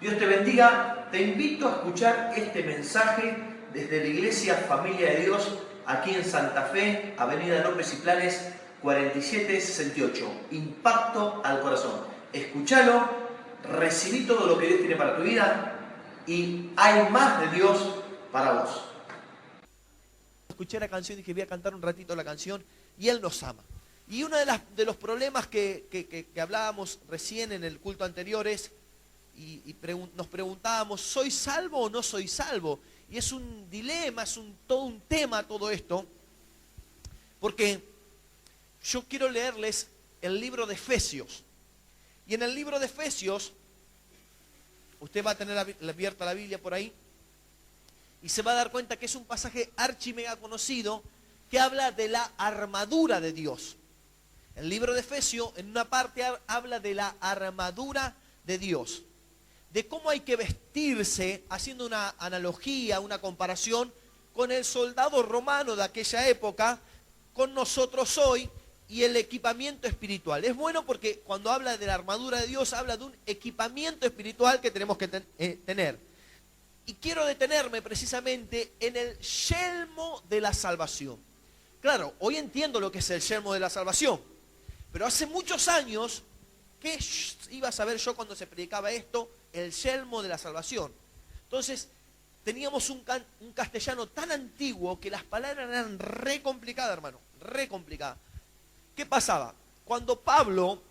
Dios te bendiga. Te invito a escuchar este mensaje desde la Iglesia Familia de Dios, aquí en Santa Fe, Avenida López y Planes, 4768. Impacto al corazón. Escúchalo, recibí todo lo que Dios tiene para tu vida y hay más de Dios para vos. Escuché la canción y dije, voy a cantar un ratito la canción, y Él nos ama. Y uno de los problemas que hablábamos recién en el culto anterior es, nos preguntábamos, ¿soy salvo o no soy salvo? Y es un dilema, todo un tema todo esto, porque yo quiero leerles el libro de Efesios. Y en el libro de Efesios, usted va a tener abierta la Biblia por ahí, y se va a dar cuenta que es un pasaje archi mega conocido que habla de la armadura de Dios. El libro de Efesios, en una parte, habla de la armadura de Dios. De cómo hay que vestirse, haciendo una analogía, una comparación con el soldado romano de aquella época, con nosotros hoy y el equipamiento espiritual. Es bueno porque cuando habla de la armadura de Dios, habla de un equipamiento espiritual que tenemos que tener. Y quiero detenerme precisamente en el yelmo de la salvación. Claro, hoy entiendo lo que es el yelmo de la salvación, pero hace muchos años, ¿qué iba a saber yo cuando se predicaba esto? El yelmo de la salvación. Entonces, teníamos un castellano tan antiguo que las palabras eran re complicadas, hermano, re complicadas. ¿Qué pasaba? Cuando Pablo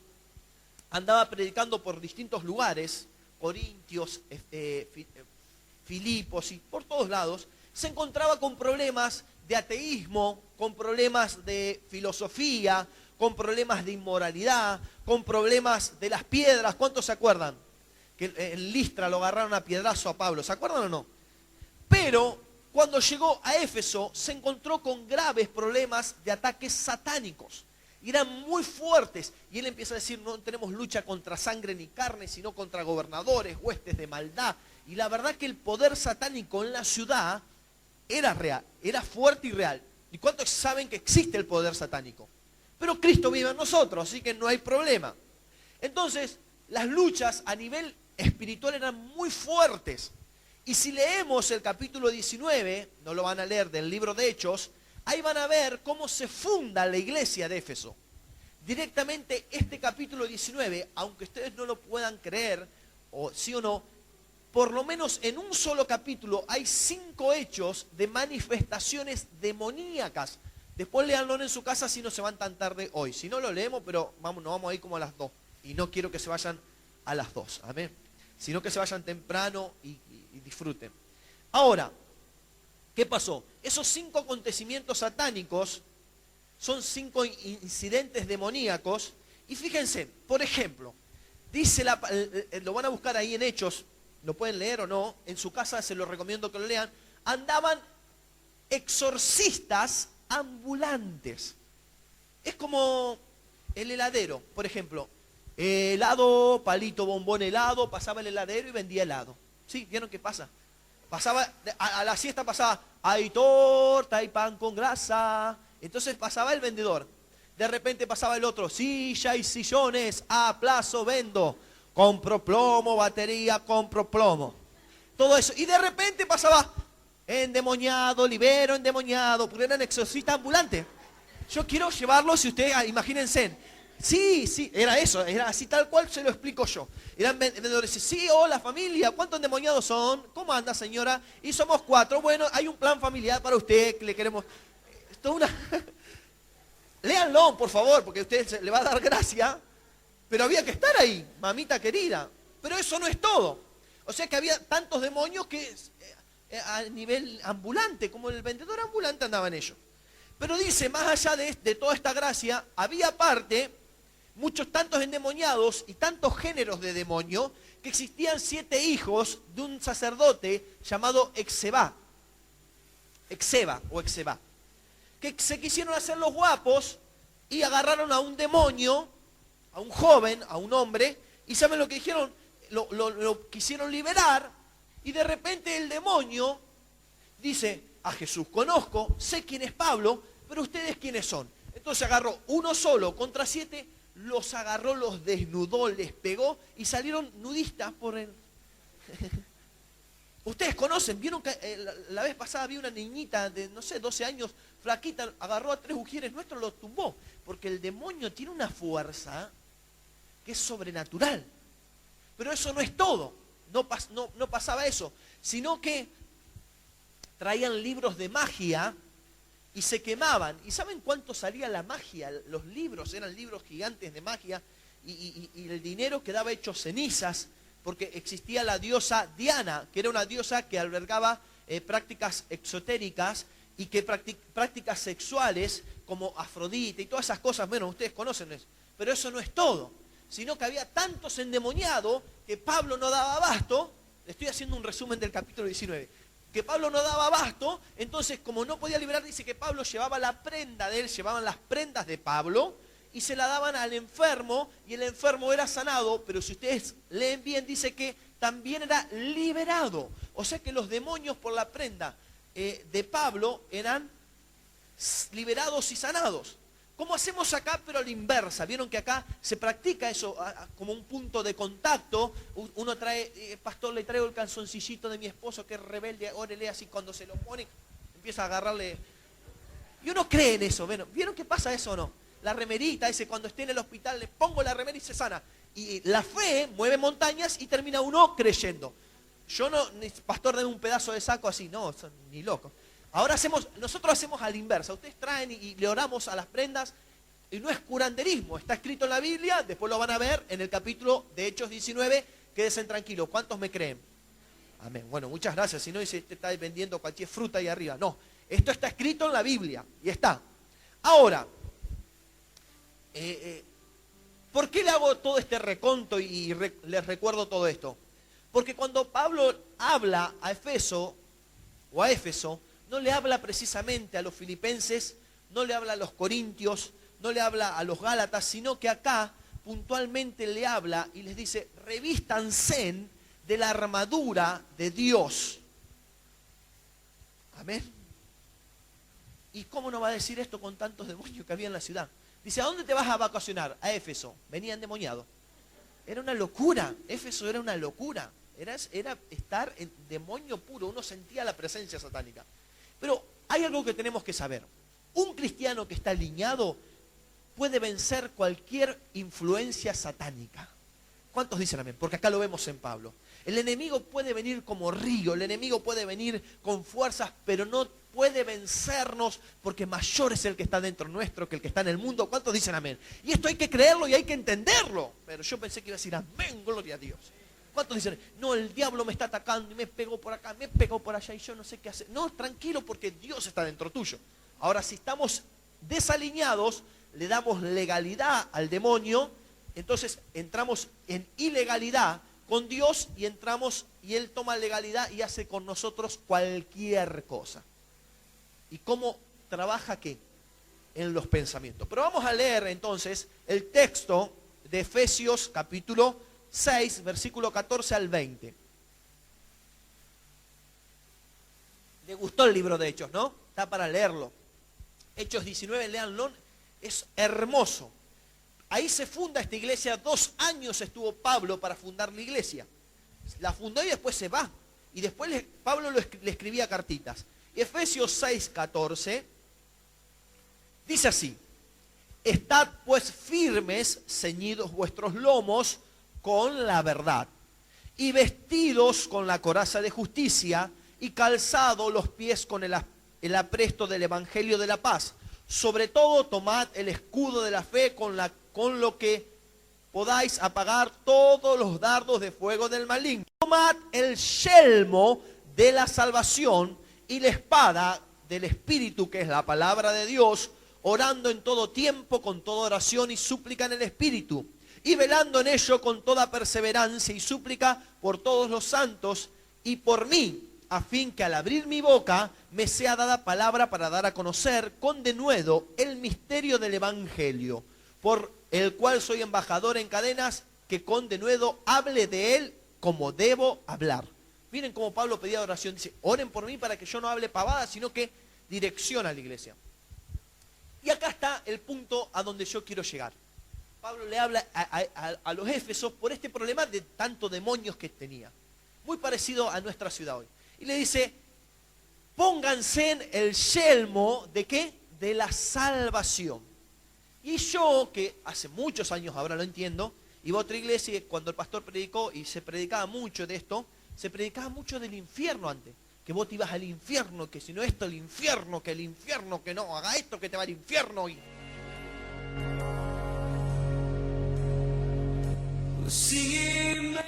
andaba predicando por distintos lugares, Corintios, Filipos y por todos lados, se encontraba con problemas de ateísmo, con problemas de filosofía, con problemas de inmoralidad, con problemas de las piedras. ¿Cuántos se acuerdan? Que en Listra lo agarraron a piedrazo a Pablo. ¿Se acuerdan o no? Pero cuando llegó a Éfeso se encontró con graves problemas de ataques satánicos. Y eran muy fuertes. Y él empieza a decir, no tenemos lucha contra sangre ni carne, sino contra gobernadores, huestes de maldad. Y la verdad que el poder satánico en la ciudad era real, era fuerte y real. ¿Y cuántos saben que existe el poder satánico? Pero Cristo vive en nosotros, así que no hay problema. Entonces, las luchas a nivel espiritual eran muy fuertes. Y si leemos el capítulo 19, no lo van a leer, del libro de Hechos, ahí van a ver cómo se funda la iglesia de Éfeso. Directamente este capítulo 19, aunque ustedes no lo puedan creer, o sí o no, por lo menos en un solo capítulo hay 5 hechos de manifestaciones demoníacas. Después léanlo en su casa si no se van tan tarde hoy. Si no lo leemos, pero nos vamos a ir como a las 2. Y no quiero que se vayan a las 2, amén. Sino que se vayan temprano y disfruten. Ahora, ¿qué pasó? Esos 5 acontecimientos satánicos son 5 incidentes demoníacos. Y fíjense, por ejemplo, dice lo van a buscar ahí en Hechos, lo pueden leer o no, en su casa se los recomiendo que lo lean. Andaban exorcistas ambulantes. Es como el heladero, por ejemplo. Helado, palito, bombón, helado, pasaba el heladero y vendía helado. ¿Sí? ¿Vieron qué pasa? Pasaba, a la siesta pasaba, hay torta, hay pan con grasa. Entonces pasaba el vendedor. De repente pasaba el otro, silla y sillones, a plazo vendo. Compro plomo, batería, compro plomo. Todo eso. Y de repente pasaba endemoniado, libero endemoniado, porque eran exorcistas ambulantes. Yo quiero llevarlo, si ustedes, imagínense. Sí, era eso, era así tal cual se lo explico yo. Eran vendedores, sí, hola familia, ¿cuántos endemoniados son? ¿Cómo anda señora? Y somos 4, bueno, hay un plan familiar para usted, que le queremos... Esto es una... Léanlo, por favor, porque a usted le va a dar gracia. Pero había que estar ahí, mamita querida. Pero eso no es todo. O sea que había tantos demonios que a nivel ambulante, como el vendedor ambulante andaban ellos. Pero dice, más allá de toda esta gracia, había aparte muchos tantos endemoniados y tantos géneros de demonio que existían 7 hijos de un sacerdote llamado Exeba, que se quisieron hacer los guapos y agarraron a un demonio, a un joven, a un hombre, y ¿saben lo que dijeron? Lo quisieron liberar, y de repente el demonio dice, a Jesús conozco, sé quién es Pablo, pero ustedes quiénes son. Entonces agarró uno solo contra 7, los agarró, los desnudó, les pegó, y salieron nudistas por él. Ustedes conocen, vieron que la vez pasada vi una niñita de, no sé, 12 años, flaquita, agarró a 3 ujieres nuestros, los tumbó. Porque el demonio tiene una fuerza que es sobrenatural. Pero eso no es todo. No pasaba eso. Sino que traían libros de magia y se quemaban. ¿Y saben cuánto salía la magia? Los libros eran libros gigantes de magia y el dinero quedaba hecho cenizas. Porque existía la diosa Diana, que era una diosa que albergaba prácticas exotéricas y que prácticas sexuales como Afrodita y todas esas cosas. Bueno, ustedes conocen eso. Pero eso no es todo, sino que había tantos endemoniados que Pablo no daba abasto. Estoy haciendo un resumen del capítulo 19. Que Pablo no daba abasto, entonces como no podía liberar, dice que Pablo llevaba la prenda de él, llevaban las prendas de Pablo, y se la daban al enfermo, y el enfermo era sanado, pero si ustedes leen bien, dice que también era liberado. O sea que los demonios por la prenda de Pablo eran liberados y sanados. ¿Cómo hacemos acá, pero a la inversa? Vieron que acá se practica eso como un punto de contacto. Uno trae, pastor, le traigo el calzoncillito de mi esposo que es rebelde, órele así, cuando se lo pone, empieza a agarrarle. Y uno cree en eso. ¿Vieron que pasa eso o no? La remerita, ese cuando esté en el hospital, le pongo la remera y se sana. Y la fe mueve montañas y termina uno creyendo. Yo no, pastor, dame un pedazo de saco así, no, son ni loco. Ahora nosotros hacemos a la inversa. Ustedes traen y le oramos a las prendas. Y no es curanderismo, está escrito en la Biblia, después lo van a ver en el capítulo de Hechos 19. Quédense tranquilos, ¿cuántos me creen? Amén. Bueno, muchas gracias, si no dice, usted está vendiendo cualquier fruta ahí arriba. No, esto está escrito en la Biblia y está. Ahora, ¿por qué le hago todo este reconto y les recuerdo todo esto? Porque cuando Pablo habla a Éfeso, no le habla precisamente a los filipenses, no le habla a los corintios, no le habla a los gálatas, sino que acá puntualmente le habla y les dice, revístanse de la armadura de Dios. Amén. ¿Y cómo no va a decir esto con tantos demonios que había en la ciudad? Dice, ¿a dónde te vas a vacacionar? A Éfeso. Venía endemoniado. Era una locura. Éfeso era una locura. Era estar en demonio puro. Uno sentía la presencia satánica. Pero hay algo que tenemos que saber. Un cristiano que está alineado puede vencer cualquier influencia satánica. ¿Cuántos dicen amén? Porque acá lo vemos en Pablo. El enemigo puede venir como río, el enemigo puede venir con fuerzas, pero no puede vencernos porque mayor es el que está dentro nuestro que el que está en el mundo. ¿Cuántos dicen amén? Y esto hay que creerlo y hay que entenderlo. Pero yo pensé que iba a decir amén, gloria a Dios. ¿Cuántos dicen, no, el diablo me está atacando y me pegó por acá, me pegó por allá y yo no sé qué hacer? No, tranquilo porque Dios está dentro tuyo. Ahora, si estamos desalineados, le damos legalidad al demonio, entonces entramos en ilegalidad con Dios y entramos y Él toma legalidad y hace con nosotros cualquier cosa. ¿Y cómo trabaja qué? En los pensamientos. Pero vamos a leer entonces el texto de Efesios capítulo 6, versículo 14 al 20. ¿Le gustó el libro de Hechos, no? Está para leerlo. Hechos 19, léanlo, es hermoso. Ahí se funda esta iglesia, 2 años estuvo Pablo para fundar la iglesia. La fundó y después se va. Y después Pablo le escribía cartitas. Efesios 6, 14, dice así, estad pues firmes, ceñidos vuestros lomos con la verdad, y vestidos con la coraza de justicia, y calzados los pies con el apresto del evangelio de la paz. Sobre todo tomad el escudo de la fe con lo que podáis apagar todos los dardos de fuego del maligno. Tomad el yelmo de la salvación y la espada del Espíritu, que es la palabra de Dios, orando en todo tiempo con toda oración y súplica en el Espíritu, y velando en ello con toda perseverancia y súplica por todos los santos y por mí, a fin que al abrir mi boca me sea dada palabra para dar a conocer con denuedo el misterio del Evangelio, por el cual soy embajador en cadenas, que con denuedo hable de él como debo hablar. Miren cómo Pablo pedía oración, dice, oren por mí para que yo no hable pavada, sino que direcciona a la iglesia. Y acá está el punto a donde yo quiero llegar. Pablo le habla a los éfesos por este problema de tantos demonios que tenía. muy parecido a nuestra ciudad hoy. Y le dice, pónganse en el yelmo ¿de qué? De la salvación. Y yo, que hace muchos años ahora lo entiendo, iba a otra iglesia y cuando el pastor predicó, y se predicaba mucho de esto, se predicaba mucho del infierno antes. Que vos te ibas al infierno, que si no esto, el infierno, que no, haga esto, que te va al infierno.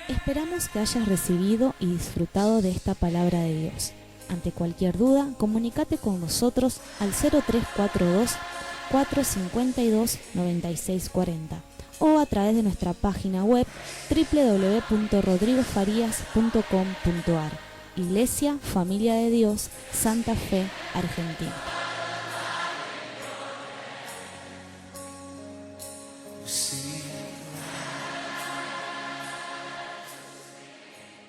Esperamos que hayas recibido y disfrutado de esta palabra de Dios. Ante cualquier duda, comunícate con nosotros al 0342 452 9640 o a través de nuestra página web www.rodrigofarias.com.ar. Iglesia Familia de Dios, Santa Fe, Argentina.